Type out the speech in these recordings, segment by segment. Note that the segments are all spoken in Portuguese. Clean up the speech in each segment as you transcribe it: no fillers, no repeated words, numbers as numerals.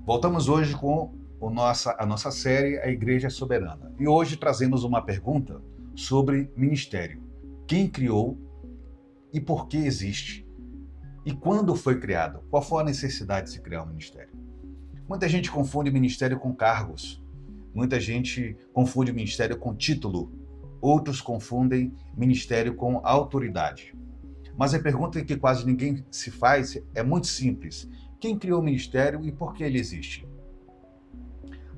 Voltamos hoje com a nossa série A Igreja Soberana. E hoje trazemos uma pergunta sobre ministério. Quem criou e por que existe? E quando foi criado? Qual foi a necessidade de se criar um ministério? Muita gente confunde ministério com cargos. Muita gente confunde ministério com título. Outros confundem ministério com autoridade. Mas a pergunta que quase ninguém se faz é muito simples. Quem criou o ministério e por que ele existe?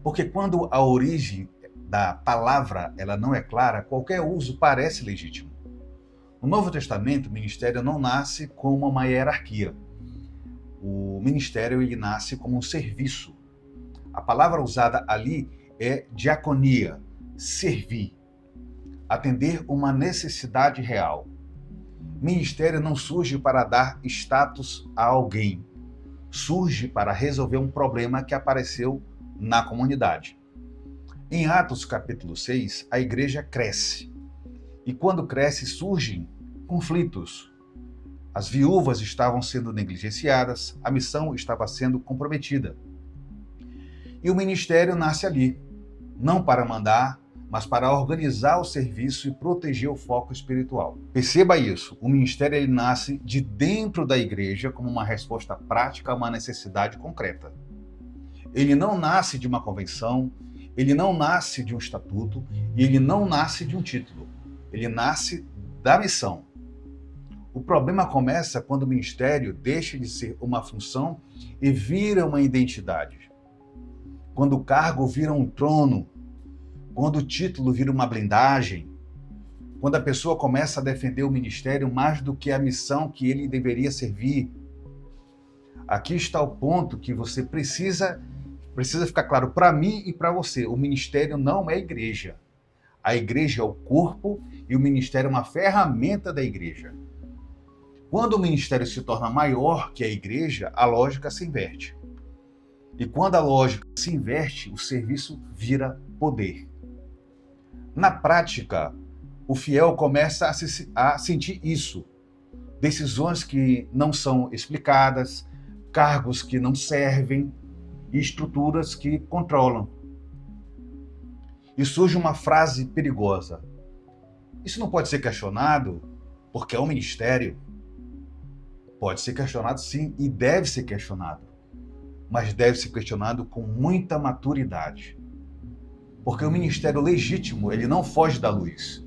Porque quando a origem da palavra ela não é clara, qualquer uso parece legítimo. No Novo Testamento, o ministério não nasce como uma hierarquia. O ministério ele nasce como um serviço. A palavra usada ali é diaconia, servir, atender uma necessidade real. Ministério não surge para dar status a alguém. Surge para resolver um problema que apareceu na comunidade. Em Atos capítulo 6, a igreja cresce. E quando cresce, surgem conflitos. As viúvas estavam sendo negligenciadas, a missão estava sendo comprometida. E o ministério nasce ali, não para mandar, mas para organizar o serviço e proteger o foco espiritual. Perceba isso, o ministério ele nasce de dentro da igreja como uma resposta prática a uma necessidade concreta. Ele não nasce de uma convenção, ele não nasce de um estatuto e ele não nasce de um título. Ele nasce da missão. O problema começa quando o ministério deixa de ser uma função e vira uma identidade. Quando o cargo vira um trono, quando o título vira uma blindagem, quando a pessoa começa a defender o ministério mais do que a missão que ele deveria servir. Aqui está o ponto que você precisa ficar claro para mim e para você. O ministério não é igreja. A igreja é o corpo e o ministério é uma ferramenta da igreja. Quando o ministério se torna maior que a igreja, a lógica se inverte. E quando a lógica se inverte, o serviço vira poder. Na prática, o fiel começa a sentir isso. Decisões que não são explicadas, cargos que não servem e estruturas que controlam. E surge uma frase perigosa. Isso não pode ser questionado porque é um ministério? Pode ser questionado sim e deve ser questionado. Mas deve ser questionado com muita maturidade. Porque o ministério legítimo, ele não foge da luz.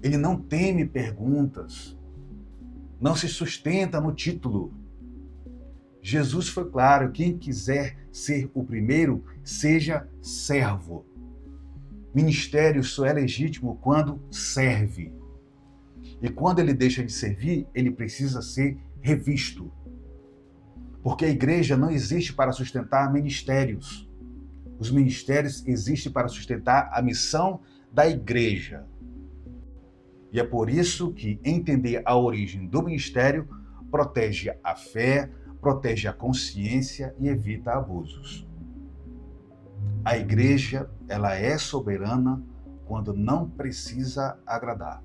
Ele não teme perguntas. Não se sustenta no título. Jesus foi claro, quem quiser ser o primeiro, seja servo. Ministério só é legítimo quando serve. E quando ele deixa de servir, ele precisa ser revisto. Porque a igreja não existe para sustentar ministérios. Os ministérios existem para sustentar a missão da igreja. E é por isso que entender a origem do ministério protege a fé, protege a consciência e evita abusos. A igreja, ela é soberana quando não precisa agradar.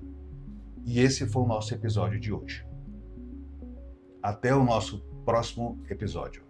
E esse foi o nosso episódio de hoje. Até o nosso próximo episódio.